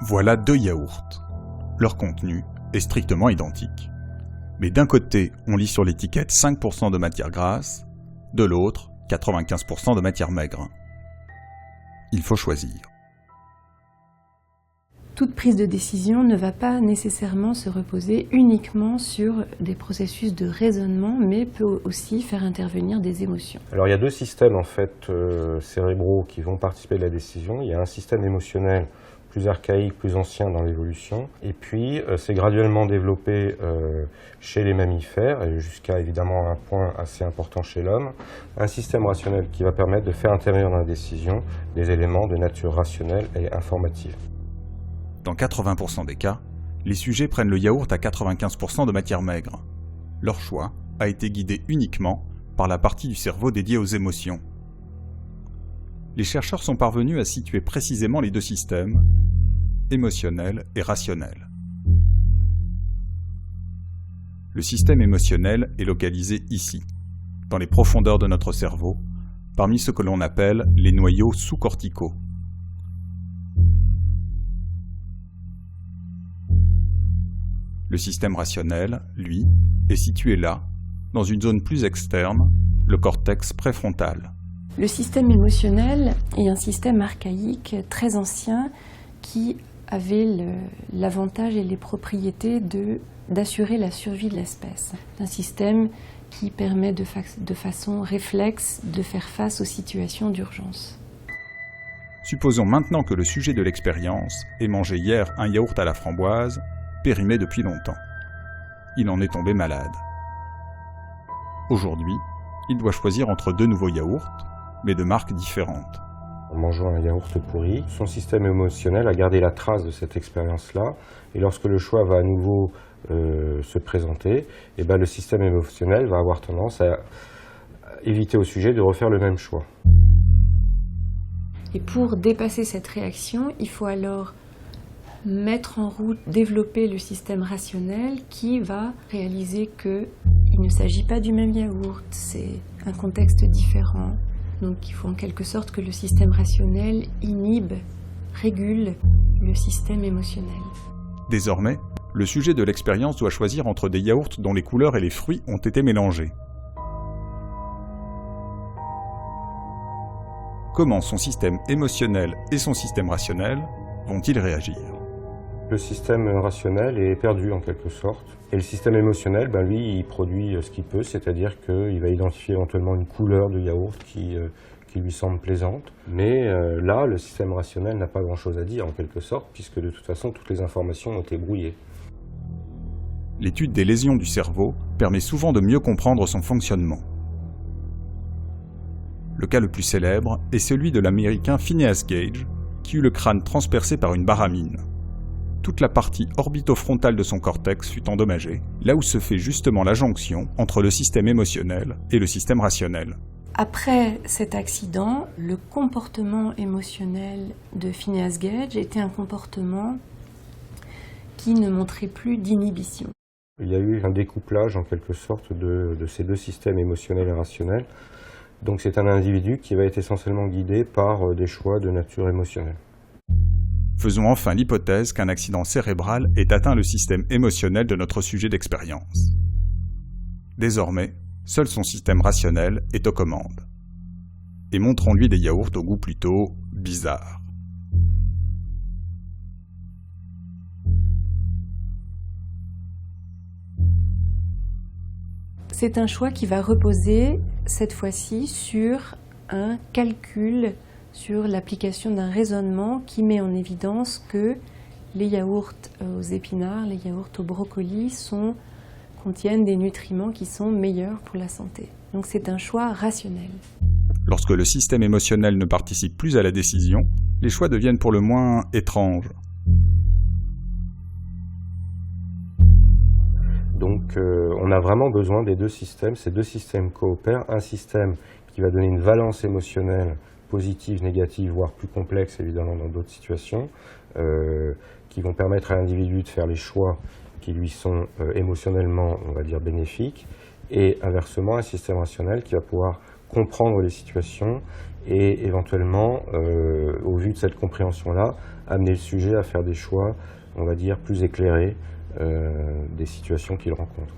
Voilà deux yaourts. Leur contenu est strictement identique. Mais d'un côté, on lit sur l'étiquette 5% de matière grasse, de l'autre, 95% de matière maigre. Il faut choisir. Toute prise de décision ne va pas nécessairement se reposer uniquement sur des processus de raisonnement, mais peut aussi faire intervenir des émotions. Alors il y a deux systèmes en fait cérébraux qui vont participer de la décision. Il y a un système émotionnel plus archaïque, plus ancien dans l'évolution, et puis c'est graduellement développé chez les mammifères, et jusqu'à évidemment un point assez important chez l'homme, un système rationnel qui va permettre de faire intervenir dans la décision des éléments de nature rationnelle et informative. Dans 80% des cas, les sujets prennent le yaourt à 95% de matière maigre. Leur choix a été guidé uniquement par la partie du cerveau dédiée aux émotions. Les chercheurs sont parvenus à situer précisément les deux systèmes, émotionnel et rationnel. Le système émotionnel est localisé ici, dans les profondeurs de notre cerveau, parmi ce que l'on appelle les noyaux sous-corticaux. Le système rationnel, lui, est situé là, dans une zone plus externe, le cortex préfrontal. Le système émotionnel est un système archaïque très ancien qui avait l'avantage et les propriétés d'assurer la survie de l'espèce. Un système qui permet de façon réflexe de faire face aux situations d'urgence. Supposons maintenant que le sujet de l'expérience ait mangé hier un yaourt à la framboise, périmé depuis longtemps. Il en est tombé malade. Aujourd'hui, il doit choisir entre deux nouveaux yaourts, mais de marques différentes. En mangeant un yaourt pourri, son système émotionnel a gardé la trace de cette expérience-là, et lorsque le choix va à nouveau se présenter, le système émotionnel va avoir tendance à éviter au sujet de refaire le même choix. Et pour dépasser cette réaction, il faut alors mettre en route, développer le système rationnel qui va réaliser qu'il ne s'agit pas du même yaourt, c'est un contexte différent. Donc il faut en quelque sorte que le système rationnel inhibe, régule le système émotionnel. Désormais, le sujet de l'expérience doit choisir entre des yaourts dont les couleurs et les fruits ont été mélangés. Comment son système émotionnel et son système rationnel vont-ils réagir ? Le système rationnel est perdu en quelque sorte. Et le système émotionnel, lui, il produit ce qu'il peut, c'est-à-dire qu'il va identifier éventuellement une couleur de yaourt qui lui semble plaisante. Mais là, le système rationnel n'a pas grand-chose à dire en quelque sorte, puisque de toute façon, toutes les informations ont été brouillées. L'étude des lésions du cerveau permet souvent de mieux comprendre son fonctionnement. Le cas le plus célèbre est celui de l'Américain Phineas Gage, qui eut le crâne transpercé par une baramine. Toute la partie orbitofrontale de son cortex fut endommagée, là où se fait justement la jonction entre le système émotionnel et le système rationnel. Après cet accident, le comportement émotionnel de Phineas Gage était un comportement qui ne montrait plus d'inhibition. Il y a eu un découplage en quelque sorte de ces deux systèmes émotionnels et rationnels. Donc c'est un individu qui va être essentiellement guidé par des choix de nature émotionnelle. Faisons enfin l'hypothèse qu'un accident cérébral ait atteint le système émotionnel de notre sujet d'expérience. Désormais, seul son système rationnel est aux commandes. Et montrons-lui des yaourts au goût plutôt bizarre. C'est un choix qui va reposer, cette fois-ci, sur un calcul, sur l'application d'un raisonnement qui met en évidence que les yaourts aux épinards, les yaourts au brocoli contiennent des nutriments qui sont meilleurs pour la santé. Donc c'est un choix rationnel. Lorsque le système émotionnel ne participe plus à la décision, les choix deviennent pour le moins étranges. Donc on a vraiment besoin des deux systèmes, ces deux systèmes coopèrent, un système qui va donner une valence émotionnelle positive, négative, voire plus complexe évidemment dans d'autres situations, qui vont permettre à l'individu de faire les choix qui lui sont émotionnellement, on va dire, bénéfiques, et inversement un système rationnel qui va pouvoir comprendre les situations et éventuellement, au vu de cette compréhension-là, amener le sujet à faire des choix, on va dire, plus éclairés des situations qu'il rencontre.